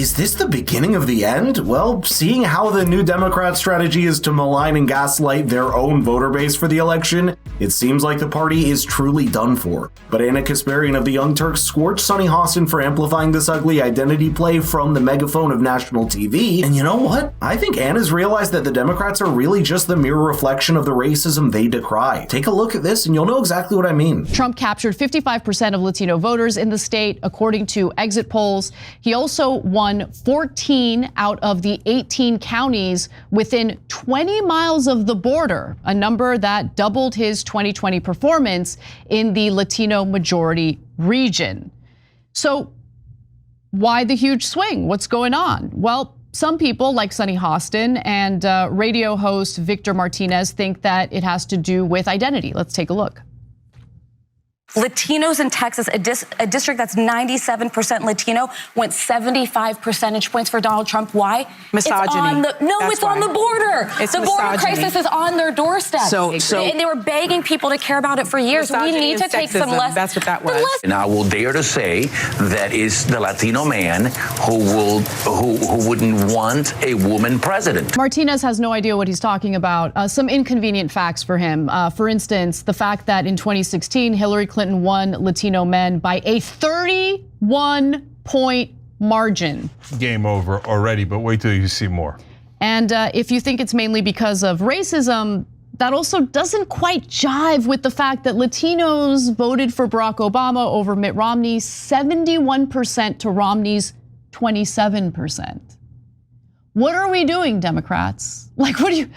is this the beginning of the end? Well, seeing how the New Democrat strategy is to malign and gaslight their own voter base for the election, it seems like the party is truly done for. But Ana Kasparian of the Young Turks scorched Sunny Hostin for amplifying this ugly identity play from the megaphone of national TV. And you know what? I think Anna's realized that the Democrats are really just the mirror reflection of the racism they decry. Take a look at this and you'll know exactly what I mean. Trump captured 55% of Latino voters in the state, according to exit polls. He also won 14 out of the 18 counties within 20 miles of the border, a number that doubled his 2020 performance in the Latino majority region. So why the huge swing? What's going on? Well, some people like Sunny Hostin and radio host Victor Martinez think that it has to do with identity. Let's take a look. Latinos in Texas, a district that's 97% Latino, went 75 percentage points for Donald Trump. Why? Misogyny. It's on the border. The border crisis is on their doorstep. And they were begging people to care about it for years. We need to take some lessons. That's what that was. And I will dare to say that is the Latino man who wouldn't want a woman president. Martinez has no idea what he's talking about. Some inconvenient facts for him. For instance, the fact that in 2016, Hillary Clinton won Latino men by a 31-point margin. Game over already, but wait till you see more. And if you think it's mainly because of racism, that also doesn't quite jive with the fact that Latinos voted for Barack Obama over Mitt Romney, 71% to Romney's 27%. What are we doing, Democrats? Like, what do you...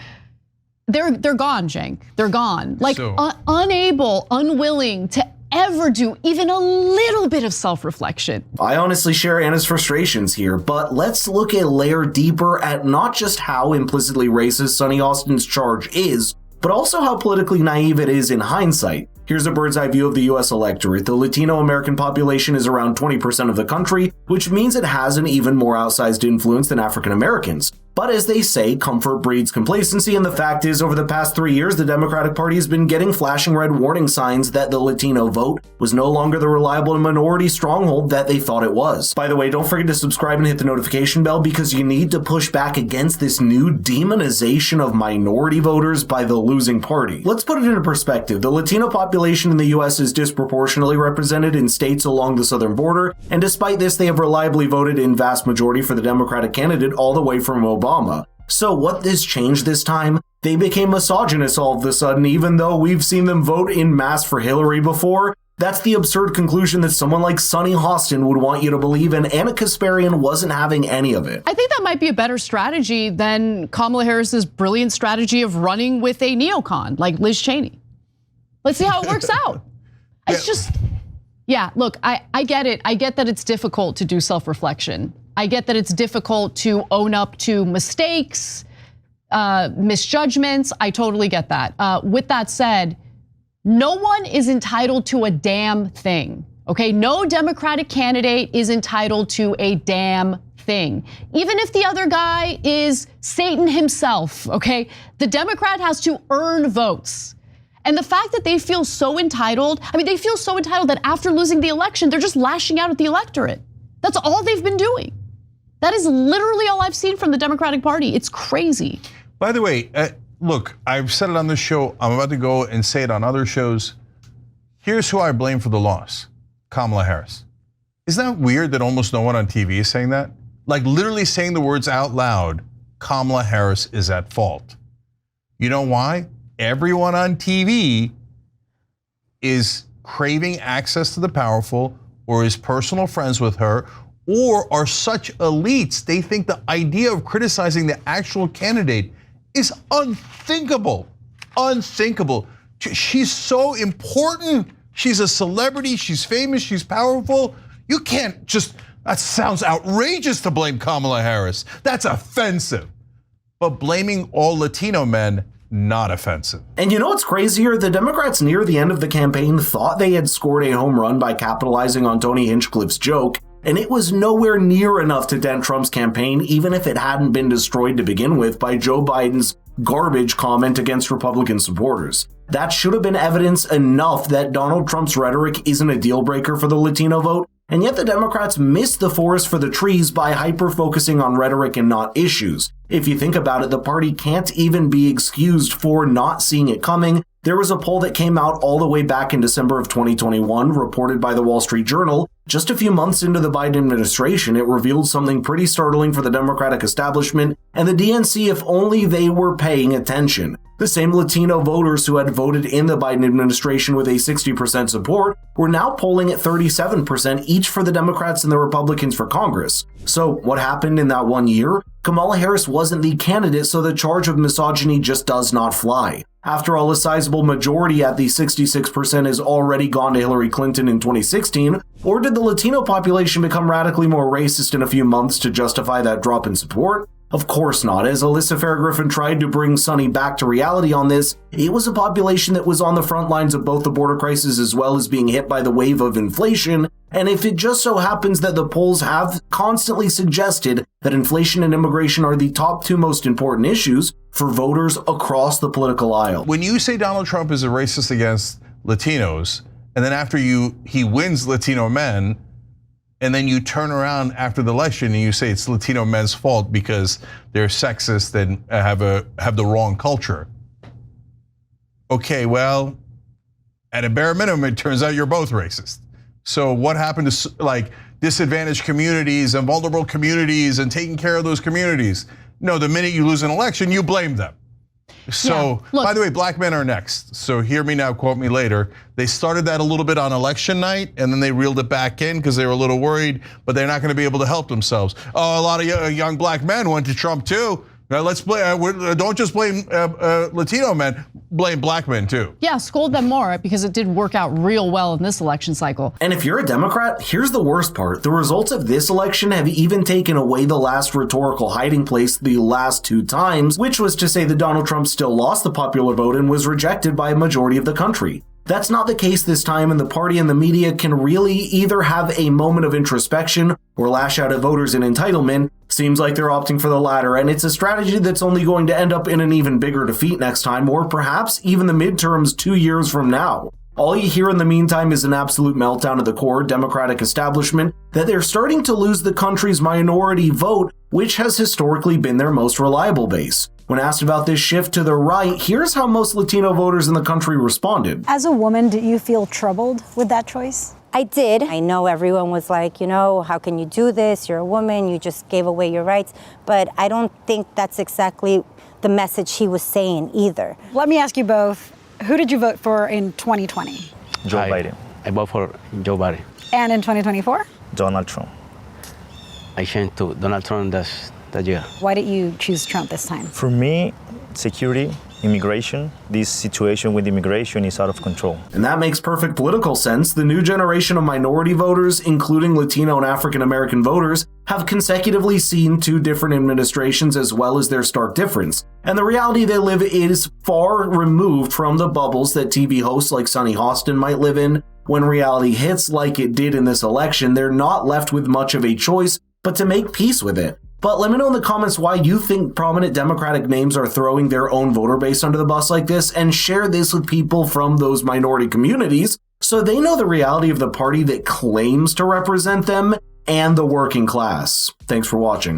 They're gone, Cenk. They're gone. Like, unable, unwilling to ever do even a little bit of self-reflection. I honestly share Anna's frustrations here, but let's look a layer deeper at not just how implicitly racist Sunny Hostin's charge is, but also how politically naive it is in hindsight. Here's a bird's eye view of the US electorate. The Latino American population is around 20% of the country, which means it has an even more outsized influence than African Americans. But as they say, comfort breeds complacency, and the fact is, over the past 3 years, the Democratic Party has been getting flashing red warning signs that the Latino vote was no longer the reliable minority stronghold that they thought it was. By the way, don't forget to subscribe and hit the notification bell because you need to push back against this new demonization of minority voters by the losing party. Let's put it into perspective. The Latino population in the US is disproportionately represented in states along the southern border, and despite this, they have reliably voted in vast majority for the Democratic candidate all the way from Obama. So what has changed this time? They became misogynist all of a sudden, even though we've seen them vote in mass for Hillary before. That's the absurd conclusion that someone like Sunny Hostin would want you to believe, and Ana Kasparian wasn't having any of it. I think that might be a better strategy than Kamala Harris's brilliant strategy of running with a neocon like Liz Cheney. Let's see how it works out. It's just, yeah, look, I get it. I get that it's difficult to do self-reflection. I get that it's difficult to own up to mistakes, misjudgments. I totally get that. With that said, no one is entitled to a damn thing, okay? No Democratic candidate is entitled to a damn thing. Even if the other guy is Satan himself, okay? The Democrat has to earn votes. And the fact that they feel so entitled, they feel so entitled that after losing the election, they're just lashing out at the electorate. That's all they've been doing. That is literally all I've seen from the Democratic Party. It's crazy. By the way, look, I've said it on this show. I'm about to go and say it on other shows. Here's who I blame for the loss: Kamala Harris. Isn't that weird that almost no one on TV is saying that? Like literally saying the words out loud, Kamala Harris is at fault. You know why? Everyone on TV is craving access to the powerful, or is personal friends with her, or are such elites, they think the idea of criticizing the actual candidate is unthinkable. Unthinkable. She's so important. She's a celebrity, she's famous, she's powerful. You can't just, that sounds outrageous to blame Kamala Harris. That's offensive. But blaming all Latino men, not offensive. And you know what's crazier? The Democrats near the end of the campaign thought they had scored a home run by capitalizing on Tony Hinchcliffe's joke, and it was nowhere near enough to dent Trump's campaign, even if it hadn't been destroyed to begin with by Joe Biden's garbage comment against Republican supporters. That should have been evidence enough that Donald Trump's rhetoric isn't a deal breaker for the Latino vote, and yet the Democrats missed the forest for the trees by hyper-focusing on rhetoric and not issues. If you think about it, the party can't even be excused for not seeing it coming. There was a poll that came out all the way back in December of 2021, reported by the Wall Street Journal. Just a few months into the Biden administration, it revealed something pretty startling for the Democratic establishment and the DNC if only they were paying attention. The same Latino voters who had voted in the Biden administration with a 60% support were now polling at 37% each for the Democrats and the Republicans for Congress. So what happened in that 1 year? Kamala Harris wasn't the candidate, so the charge of misogyny just does not fly. After all, a sizable majority at the 66% has already gone to Hillary Clinton in 2016, or did the Latino population become radically more racist in a few months to justify that drop in support? Of course not. As Alyssa Fair-Griffin tried to bring Sunny back to reality on this, it was a population that was on the front lines of both the border crisis as well as being hit by the wave of inflation, and if it just so happens that the polls have constantly suggested that inflation and immigration are the top two most important issues for voters across the political aisle. When you say Donald Trump is a racist against Latinos, and then after he wins Latino men, and then you turn around after the election and you say it's Latino men's fault because they're sexist and have the wrong culture. Okay, well, at a bare minimum, it turns out you're both racist. So what happened to like disadvantaged communities and vulnerable communities and taking care of those communities? No, the minute you lose an election, you blame them. So, yeah, by the way, black men are next. So hear me now, quote me later. They started that a little bit on election night, and then they reeled it back in because they were a little worried, but they're not going to be able to help themselves. Oh, a lot of young black men went to Trump too. Now let's blame. Don't just blame Latino men. Blame black men too. Yeah, scold them more because it did work out real well in this election cycle. And if you're a Democrat, here's the worst part. The results of this election have even taken away the last rhetorical hiding place the last two times, which was to say that Donald Trump still lost the popular vote and was rejected by a majority of the country. That's not the case this time, and the party and the media can really either have a moment of introspection or lash out at voters in entitlement. Seems like they're opting for the latter, and it's a strategy that's only going to end up in an even bigger defeat next time, or perhaps even the midterms 2 years from now. All you hear in the meantime is an absolute meltdown of the core Democratic establishment that they're starting to lose the country's minority vote, which has historically been their most reliable base. When asked about this shift to the right, here's how most Latino voters in the country responded. As a woman, do you feel troubled with that choice? I did. I know everyone was like, how can you do this? You're a woman, you just gave away your rights. But I don't think that's exactly the message he was saying either. Let me ask you both, who did you vote for in 2020? Joe Biden. I vote for Joe Biden. And in 2024? Donald Trump. I changed to Donald Trump that year. Why did you choose Trump this time? For me, security, immigration, this situation with immigration is out of control. And that makes perfect political sense. The new generation of minority voters, including Latino and African American voters, have consecutively seen two different administrations as well as their stark difference. And the reality they live is far removed from the bubbles that TV hosts like Sunny Hostin might live in. When reality hits like it did in this election, they're not left with much of a choice but to make peace with it. But let me know in the comments why you think prominent Democratic names are throwing their own voter base under the bus like this, and share this with people from those minority communities so they know the reality of the party that claims to represent them and the working class. Thanks for watching.